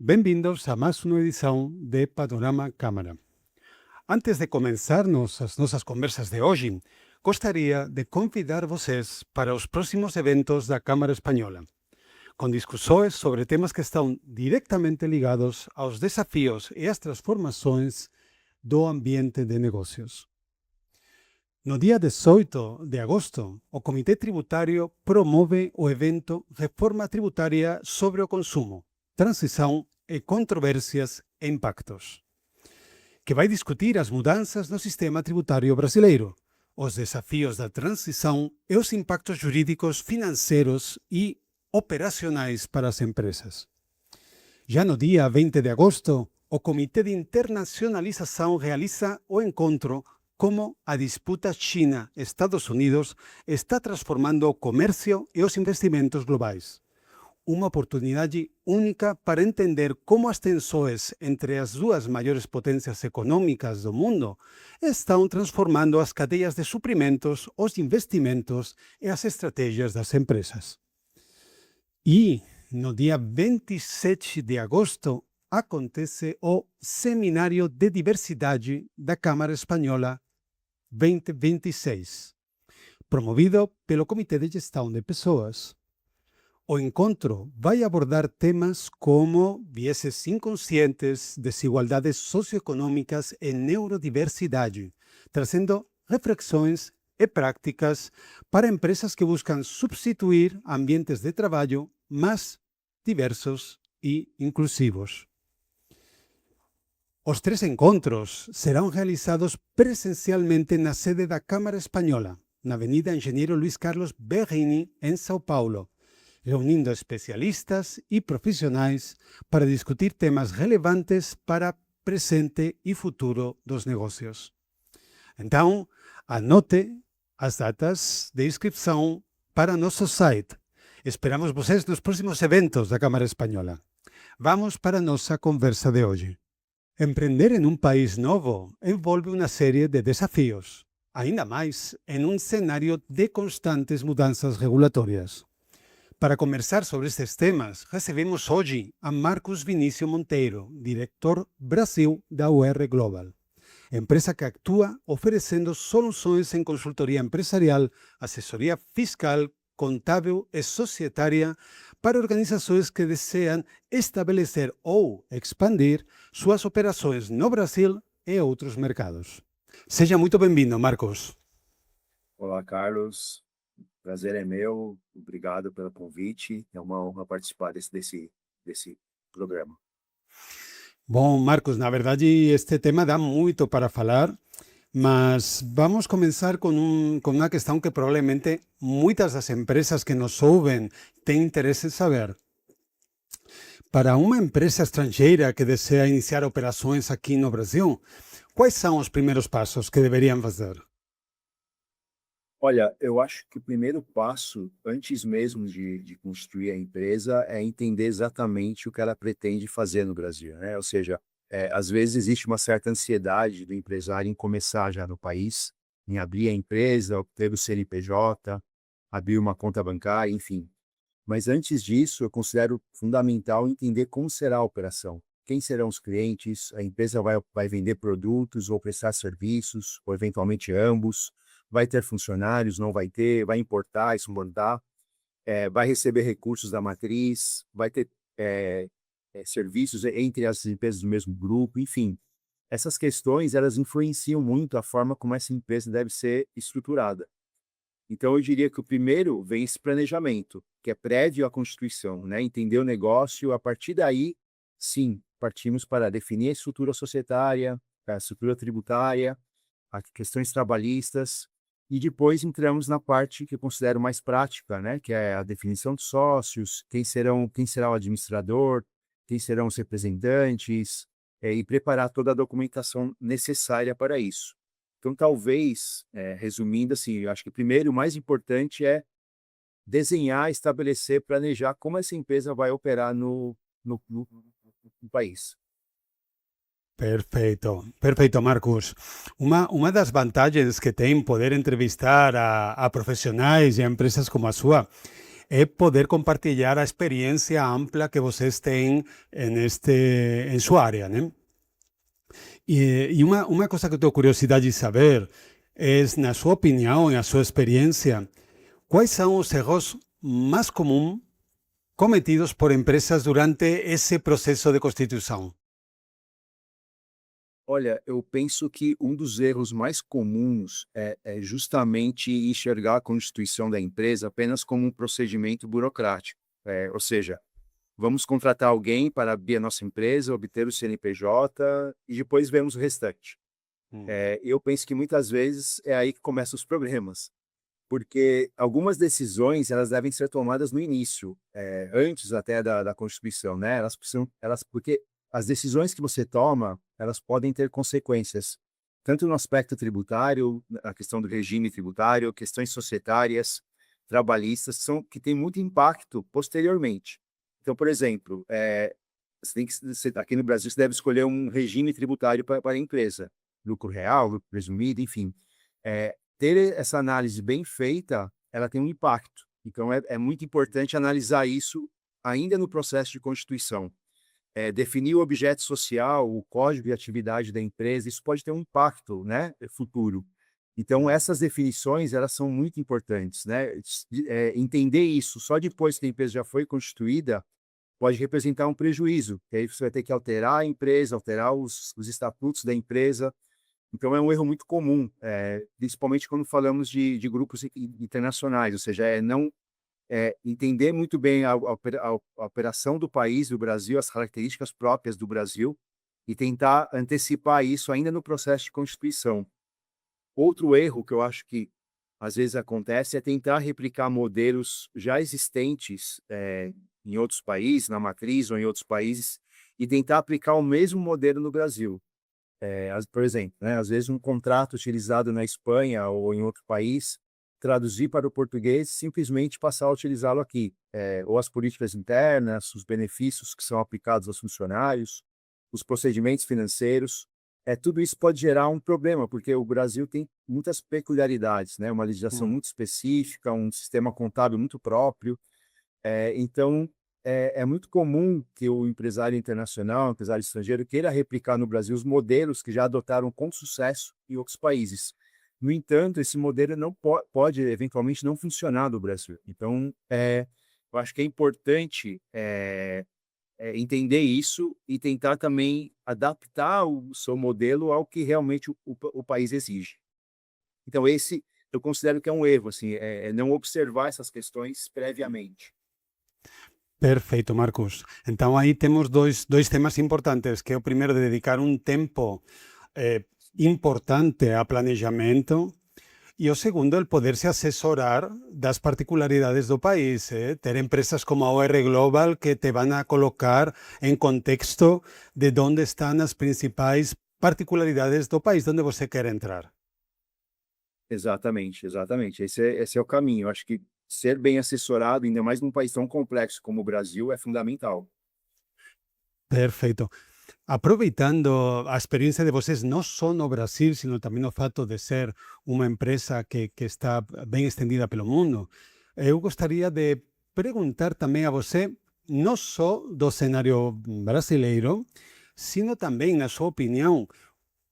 Bem-vindos a mais uma edição de Panorama Câmara. Antes de começarmos as nossas conversas de hoje, gostaria de convidar vocês para os próximos eventos da Câmara Espanhola, com discussões sobre temas que estão diretamente ligados aos desafios e às transformações do ambiente de negócios. No dia 18 de agosto, o Comitê Tributário promove o evento Reforma Tributária sobre o Consumo, Transição e Controvérsias e Impactos, que vai discutir as mudanças no sistema tributário brasileiro, os desafios da transição e os impactos jurídicos, financeiros e operacionais para as empresas. Já no dia 20 de agosto, o Comitê de Internacionalização realiza o encontro Como a disputa China-Estados Unidos está transformando o comércio e os investimentos globais. Uma oportunidade única para entender como as tensões entre as duas maiores potências econômicas do mundo estão transformando as cadeias de suprimentos, os investimentos e as estratégias das empresas. E, no dia 27 de agosto, acontece o Seminário de Diversidade da Câmara Espanhola 2026, promovido pelo Comitê de Gestão de Pessoas. O encontro vai abordar temas como vieses inconscientes, desigualdades socioeconômicas e neurodiversidade, trazendo reflexões e práticas para empresas que buscam substituir ambientes de trabalho mais diversos e inclusivos. Os 3 encontros serão realizados presencialmente na sede da Câmara Espanhola, na Avenida Engenheiro Luís Carlos Berrini, em São Paulo, reunindo especialistas e profissionais para discutir temas relevantes para presente e futuro dos negócios. Então, anote as datas de inscrição para nosso site. Esperamos vocês nos próximos eventos da Câmara Espanhola. Vamos para a nossa conversa de hoje. Empreender em um país novo envolve uma série de desafios, ainda mais em um cenário de constantes mudanças regulatórias. Para conversar sobre estes temas, recebemos hoje a Marcos Vinícius Monteiro, diretor Brasil da UR Global, empresa que atua oferecendo soluções em consultoria empresarial, assessoria fiscal, contábil e societária para organizações que desejam estabelecer ou expandir suas operações no Brasil e outros mercados. Seja muito bem-vindo, Marcos. Olá, Carlos. Prazer é meu. Obrigado pelo convite. É uma honra participar desse programa. Bom, Marcos, na verdade, este tema dá muito para falar, mas vamos começar com uma questão que provavelmente muitas das empresas que nos ouvem têm interesse em saber. Para uma empresa estrangeira que deseja iniciar operações aqui no Brasil, quais são os primeiros passos que deveriam fazer? Olha, eu acho que o primeiro passo, antes mesmo de construir a empresa, é entender exatamente o que ela pretende fazer no Brasil, né? Ou seja, às vezes existe uma certa ansiedade do empresário em começar já no país, em abrir a empresa, obter o CNPJ, abrir uma conta bancária, enfim. Mas antes disso, eu considero fundamental entender como será a operação. Quem serão os clientes? A empresa vai vender produtos ou prestar serviços, ou eventualmente ambos? Vai ter funcionários, não vai ter? Vai importar, exportar? Vai receber recursos da matriz? Vai ter serviços entre as empresas do mesmo grupo? Enfim, essas questões elas influenciam muito a forma como essa empresa deve ser estruturada. Então, eu diria que o primeiro vem esse planejamento, que é prévio à constituição, né? Entender o negócio, a partir daí, sim, partimos para definir a estrutura societária, a estrutura tributária, as questões trabalhistas, e depois entramos na parte que eu considero mais prática, né? Que é a definição de sócios, quem será o administrador, quem serão os representantes, e preparar toda a documentação necessária para isso. Então, talvez, resumindo assim, eu acho que primeiro o mais importante é desenhar, estabelecer, planejar como essa empresa vai operar no país. Perfeito, Marcos. Uma das vantagens que tem poder entrevistar a profissionais e a empresas como a sua é poder compartilhar a experiência ampla que vocês têm em sua área, né? E uma coisa que eu tenho curiosidade de saber é, na sua opinião e na sua experiência, quais são os erros mais comuns cometidos por empresas durante esse processo de constituição? Olha, eu penso que um dos erros mais comuns é justamente enxergar a constituição da empresa apenas como um procedimento burocrático. Ou seja, vamos contratar alguém para abrir a nossa empresa, obter o CNPJ e depois vemos o restante. Hum. Eu penso que muitas vezes é aí que começam os problemas, porque algumas decisões elas devem ser tomadas no início, antes até da Constituição, né? Porque as decisões que você toma, elas podem ter consequências, tanto no aspecto tributário, a questão do regime tributário, questões societárias, trabalhistas, que têm muito impacto posteriormente. Então, por exemplo, aqui no Brasil você deve escolher um regime tributário para a empresa, lucro real, lucro presumido, enfim. Ter essa análise bem feita, ela tem um impacto. Então, é muito importante analisar isso ainda no processo de constituição. Definir o objeto social, o código de atividade da empresa, isso pode ter um impacto, né, futuro. Então, essas definições, elas são muito importantes, né? Entender isso só depois que a empresa já foi constituída pode representar um prejuízo, que aí você vai ter que alterar a empresa, alterar os estatutos da empresa. Então é um erro muito comum, principalmente quando falamos de grupos internacionais, ou seja, não entender muito bem a operação do país, do Brasil, as características próprias do Brasil, e tentar antecipar isso ainda no processo de constituição. Outro erro que eu acho que às vezes acontece é tentar replicar modelos já existentes em outros países, na matriz ou em outros países, e tentar aplicar o mesmo modelo no Brasil. Por exemplo, né, às vezes um contrato utilizado na Espanha ou em outro país, traduzir para o português, simplesmente passar a utilizá-lo aqui. Ou as políticas internas, os benefícios que são aplicados aos funcionários, os procedimentos financeiros, tudo isso pode gerar um problema, porque o Brasil tem muitas peculiaridades, né? Uma legislação Hum. muito específica, um sistema contábil muito próprio. Então, é muito comum que o empresário internacional, o empresário estrangeiro, queira replicar no Brasil os modelos que já adotaram com sucesso em outros países. No entanto, esse modelo não pode, eventualmente, não funcionar no Brasil. Então, eu acho que é importante entender isso e tentar também adaptar o seu modelo ao que realmente o país exige. Então, esse eu considero que é um erro, assim, é não observar essas questões previamente. Perfeito, Marcos. Então aí temos dois temas importantes, que é o primeiro de dedicar um tempo importante a planejamento e o segundo, el poder-se assessorar das particularidades do país. Ter empresas como a OR Global que te van a colocar em contexto de onde estão as principais particularidades do país onde você quer entrar. Exatamente, exatamente. Esse é o caminho. Eu acho que ser bem assessorado, ainda mais num país tão complexo como o Brasil, é fundamental. Perfeito. Aproveitando a experiência de vocês, não só no Brasil, sino também o fato de ser uma empresa que está bem estendida pelo mundo, eu gostaria de perguntar também a você, não só do cenário brasileiro, sino também, na sua opinião,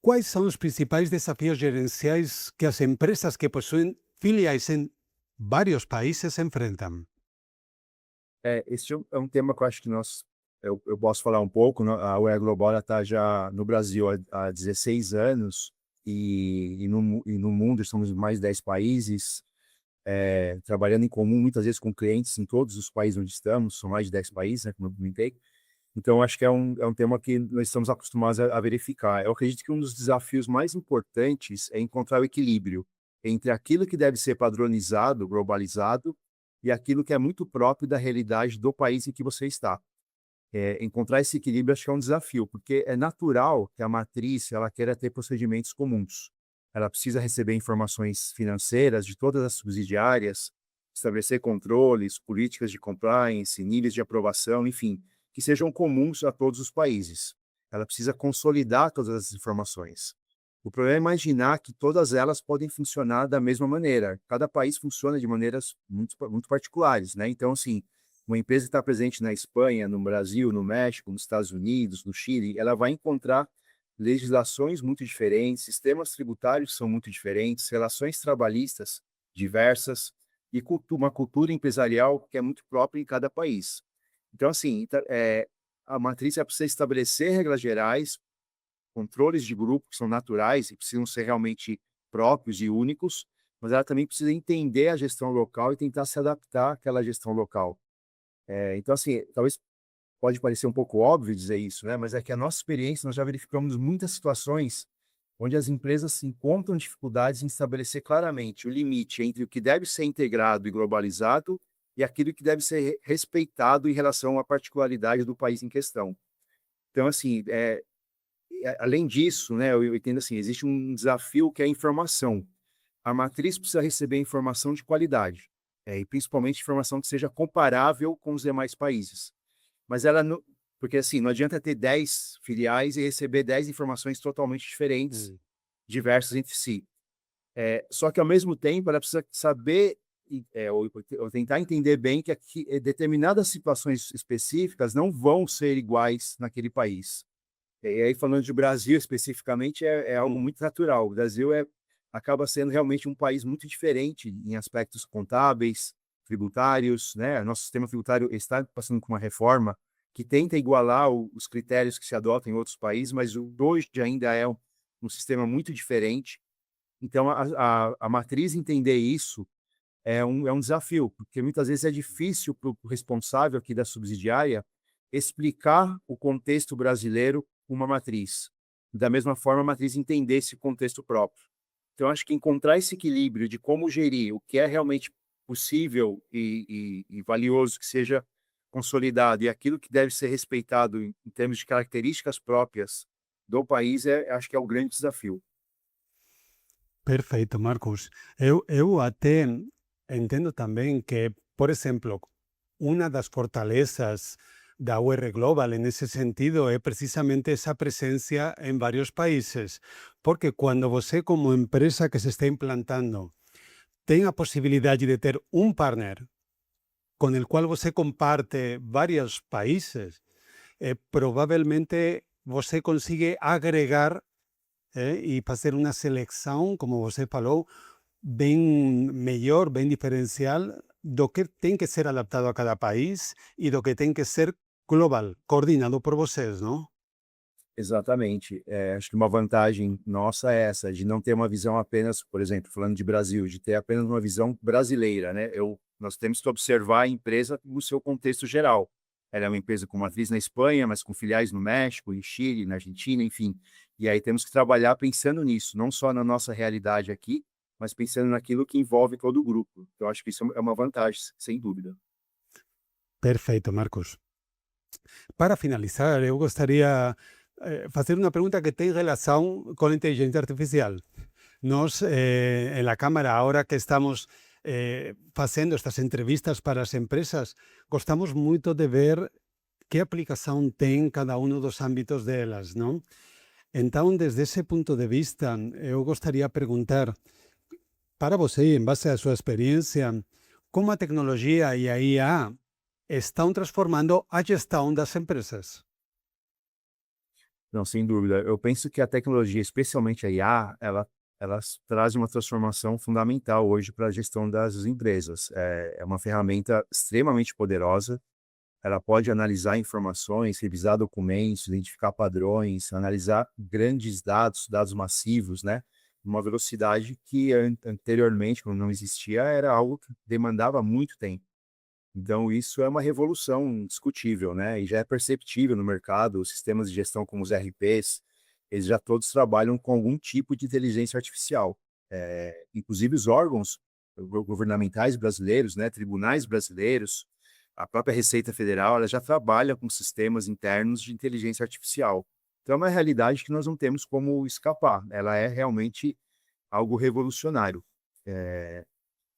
quais são os principais desafios gerenciais que as empresas que possuem filiais em vários países enfrentam? Esse é um tema que eu acho que eu posso falar um pouco. A UE Global está já no Brasil há 16 anos e no mundo estamos em mais de 10 países, trabalhando em comum muitas vezes com clientes em todos os países onde estamos, são mais de 10 países, né, como eu comentei. Então, acho que é um tema que nós estamos acostumados a verificar. Eu acredito que um dos desafios mais importantes é encontrar o equilíbrio entre aquilo que deve ser padronizado, globalizado, e aquilo que é muito próprio da realidade do país em que você está. Encontrar esse equilíbrio acho que é um desafio, porque é natural que a matriz ela queira ter procedimentos comuns. Ela precisa receber informações financeiras de todas as subsidiárias, estabelecer controles, políticas de compliance, níveis de aprovação, enfim, que sejam comuns a todos os países. Ela precisa consolidar todas essas informações. O problema é imaginar que todas elas podem funcionar da mesma maneira. Cada país funciona de maneiras muito particulares, né? Então, assim, uma empresa que está presente na Espanha, no Brasil, no México, nos Estados Unidos, no Chile, ela vai encontrar legislações muito diferentes, sistemas tributários são muito diferentes, relações trabalhistas diversas e uma cultura empresarial que é muito própria em cada país. Então, assim, a matriz precisa estabelecer regras gerais, controles de grupo que são naturais e precisam ser realmente próprios e únicos, mas ela também precisa entender a gestão local e tentar se adaptar àquela gestão local. Então, assim, talvez pode parecer um pouco óbvio dizer isso, né? Mas é que a nossa experiência, nós já verificamos muitas situações onde as empresas encontram dificuldades em estabelecer claramente o limite entre o que deve ser integrado e globalizado e aquilo que deve ser respeitado em relação à particularidade do país em questão. Então, assim, além disso, né, eu entendo assim, existe um desafio que é a informação. A matriz precisa receber informação de qualidade, e principalmente informação que seja comparável com os demais países. Mas ela não, porque assim, não adianta ter 10 filiais e receber 10 informações totalmente diferentes, Mm. diversas entre si. Só que ao mesmo tempo ela precisa saber ou tentar entender bem que aqui, determinadas situações específicas não vão ser iguais naquele país. E aí, falando de Brasil especificamente, é algo Mm. muito natural. O Brasil acaba sendo realmente um país muito diferente em aspectos contábeis, tributários, né? Nosso sistema tributário está passando por uma reforma que tenta igualar os critérios que se adotam em outros países, mas o de hoje ainda é um sistema muito diferente. Então, a matriz entender isso é um desafio, porque muitas vezes é difícil para o responsável aqui da subsidiária explicar o contexto brasileiro com uma matriz. Da mesma forma, a matriz entender esse contexto próprio. Então, acho que encontrar esse equilíbrio de como gerir o que é realmente possível e valioso que seja consolidado e aquilo que deve ser respeitado em termos de características próprias do país, acho que é o grande desafio. Perfeito, Marcos. Eu até entendo também que, por exemplo, uma das fortalezas da UR Global en ese sentido é precisamente esa presencia en varios países, porque cuando você como empresa que se está implantando ten a posibilidade de ter un partner con el cual você comparte varios países, provavelmente você consigue agregar e fazer uma seleção, como você falou, bem melhor, bem diferencial do que tem que ser adaptado a cada país e do que tem que ser global, coordenado por vocês, não? Exatamente. Acho que uma vantagem nossa é essa, de não ter uma visão apenas, por exemplo, falando de Brasil, de ter apenas uma visão brasileira, né? Nós temos que observar a empresa no seu contexto geral. Ela é uma empresa com matriz na Espanha, mas com filiais no México, em Chile, na Argentina, enfim. E aí temos que trabalhar pensando nisso, não só na nossa realidade aqui, mas pensando naquilo que envolve todo o grupo. Eu acho que isso é uma vantagem, sem dúvida. Perfeito, Marcos. Para finalizar, eu gostaria fazer uma pergunta que tem relação com a inteligência artificial. Nós, en la Cámara, ahora que estamos facendo estas entrevistas para as empresas, gostamos moito de ver que aplicación ten cada uno dos ámbitos delas, non? Entón, desde ese punto de vista, eu gostaría preguntar para você, en base á súa experiencia, como a tecnología e a IA están transformando a gestão das empresas? Não, sem dúvida. Eu penso que a tecnologia, especialmente a IA, ela traz uma transformação fundamental hoje para a gestão das empresas. É uma ferramenta extremamente poderosa. Ela pode analisar informações, revisar documentos, identificar padrões, analisar grandes dados, dados massivos, né? Uma velocidade que anteriormente, quando não existia, era algo que demandava muito tempo. Então, isso é uma revolução indiscutível, né? E já é perceptível no mercado, os sistemas de gestão como os RPs, eles já todos trabalham com algum tipo de inteligência artificial. Inclusive os órgãos governamentais brasileiros, né? Tribunais brasileiros, a própria Receita Federal, ela já trabalha com sistemas internos de inteligência artificial. Então, é uma realidade que nós não temos como escapar. Ela é realmente algo revolucionário.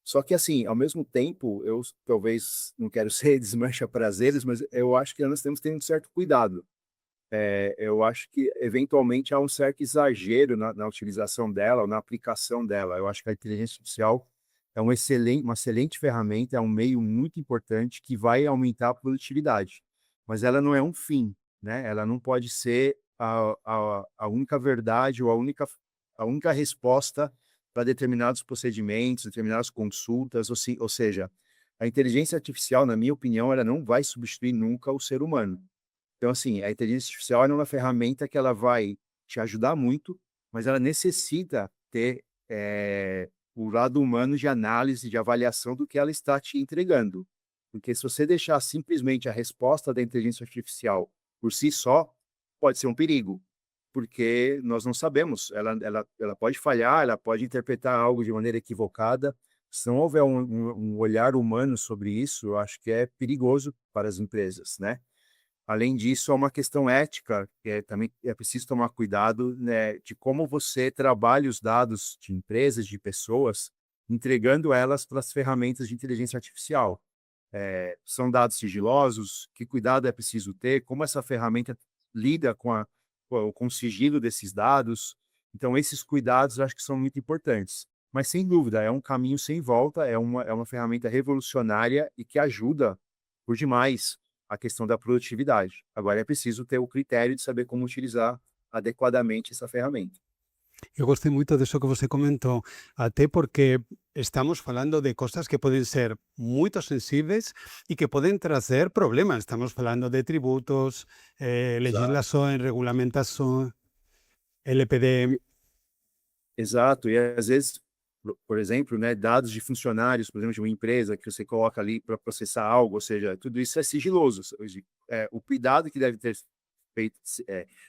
Só que assim, ao mesmo tempo, eu talvez não quero ser desmancha prazeres, mas eu acho que nós temos que ter um certo cuidado, Eu acho que, eventualmente, há um certo exagero na utilização dela, ou na aplicação dela. Eu acho que a inteligência artificial é uma excelente ferramenta, é um meio muito importante que vai aumentar a produtividade. Mas ela não é um fim, né? Ela não pode ser a única verdade ou a única resposta para determinados procedimentos, determinadas consultas, ou seja, a inteligência artificial, na minha opinião, ela não vai substituir nunca o ser humano. Então, assim, a inteligência artificial é uma ferramenta que ela vai te ajudar muito, mas ela necessita ter o lado humano de análise, de avaliação do que ela está te entregando. Porque se você deixar simplesmente a resposta da inteligência artificial por si só, pode ser um perigo, porque nós não sabemos. Ela pode falhar, ela pode interpretar algo de maneira equivocada. Se não houver um olhar humano sobre isso, eu acho que é perigoso para as empresas, né? Além disso, é uma questão ética, que também é preciso tomar cuidado, né, de como você trabalha os dados de empresas, de pessoas, entregando elas para as ferramentas de inteligência artificial. São dados sigilosos, que cuidado é preciso ter, como essa ferramenta lida com o sigilo desses dados. Então, esses cuidados eu acho que são muito importantes. Mas, sem dúvida, é um caminho sem volta, é uma ferramenta revolucionária e que ajuda por demais a questão da produtividade. Agora é preciso ter o critério de saber como utilizar adequadamente essa ferramenta. Eu gostei muito disso que você comentou, até porque estamos falando de coisas que podem ser muito sensíveis e que podem trazer problemas. Estamos falando de tributos, Exato. legislações, regulamentação, LPD. Exato, e às vezes, por exemplo, né, dados de funcionários, por exemplo, de uma empresa que você coloca ali para processar algo, ou seja, tudo isso é sigiloso. O cuidado que deve ter feito,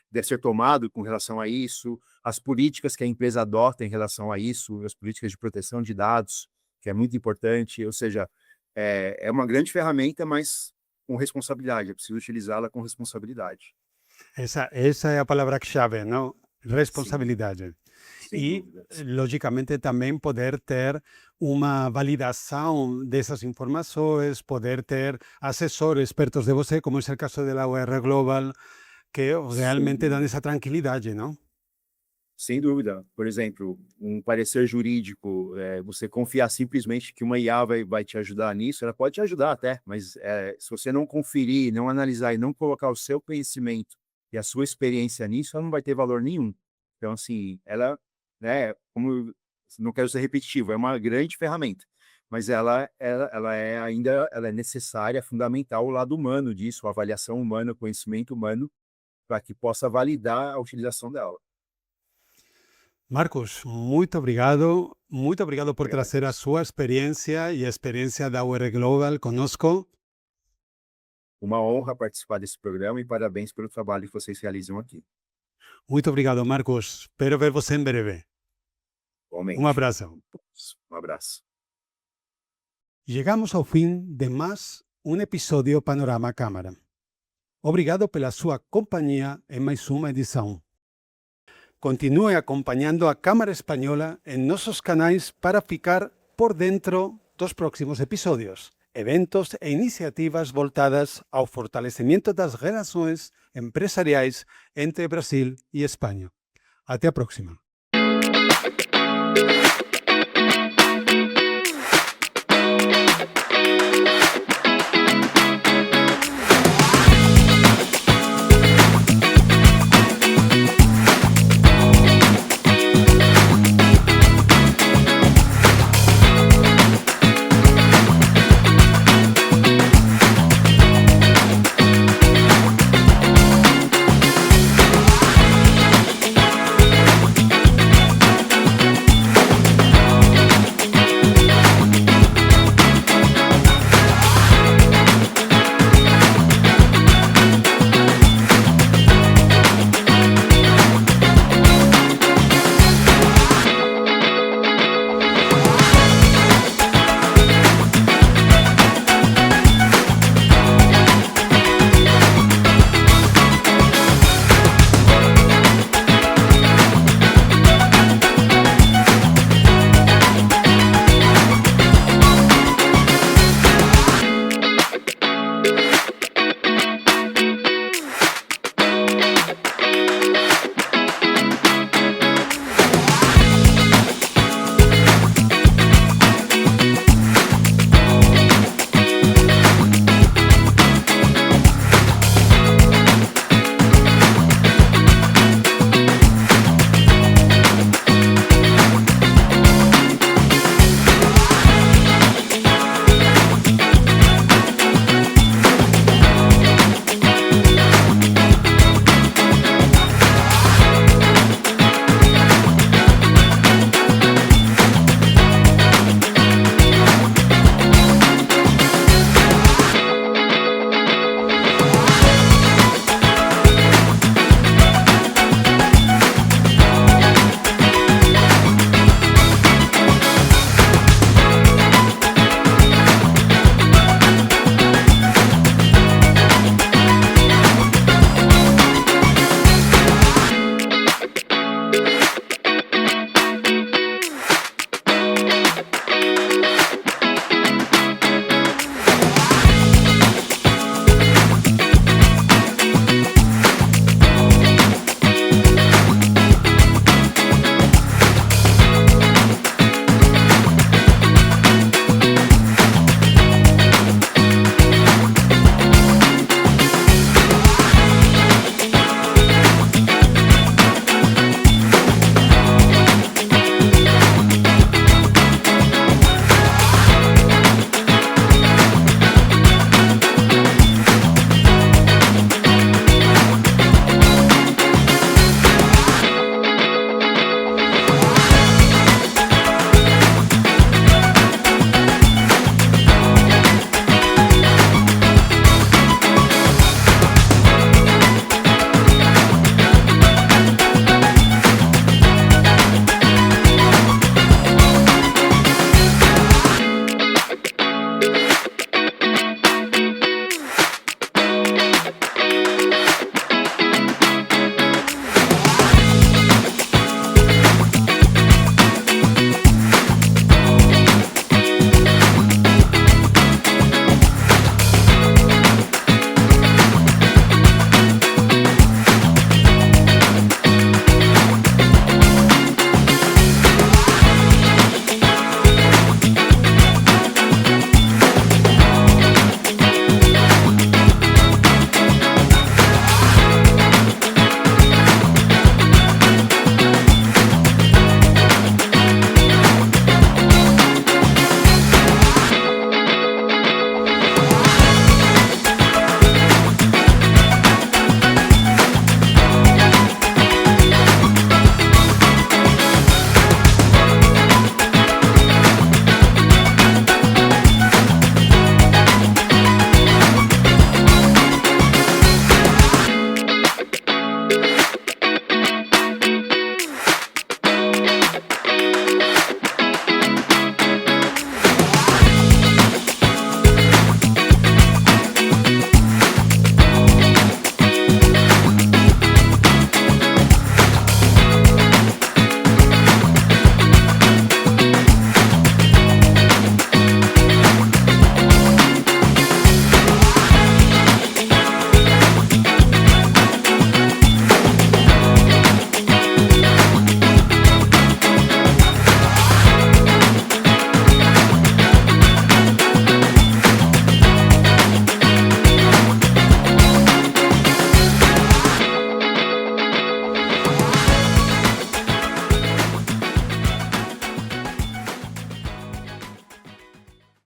deve ser tomado com relação a isso, as políticas que a empresa adota em relação a isso, as políticas de proteção de dados, que é muito importante, ou seja, é uma grande ferramenta, mas com responsabilidade, é preciso utilizá-la com responsabilidade. Essa é a palavra-chave, não? Sim, Responsabilidade. sem E, dúvidas. logicamente, também poder ter uma validação dessas informações, poder ter assessores expertos de você, como é o caso da UR Global, que Sem realmente dão dúvida. essa tranquilidade, não? Sem dúvida. Por exemplo, um parecer jurídico, você confiar simplesmente que uma IA vai te ajudar nisso, ela pode te ajudar até, mas se você não conferir, não analisar e não colocar o seu conhecimento e a sua experiência nisso, ela não vai ter valor nenhum. Então, assim, ela, né, como não quero ser repetitivo, é uma grande ferramenta, mas ela é necessária, é fundamental o lado humano disso, a avaliação humana, o conhecimento humano, para que possa validar a utilização dela. Marcos, muito obrigado por Eu trazer a agradeço. sua experiência e a experiência da UR Global conosco. Uma honra participar desse programa e parabéns pelo trabalho que vocês realizam aqui. Muito obrigado, Marcos. Espero ver você em breve. Um Igualmente. abraço. Um abraço. Chegamos ao fim de mais um episódio Panorama Câmara. Obrigado pela sua companhia em mais uma edição. Continue acompanhando a Câmara Espanhola em nossos canais para ficar por dentro dos próximos episodios, eventos e iniciativas voltadas ao fortalecimento das relações empresariais entre Brasil e Espanha. Até a próxima.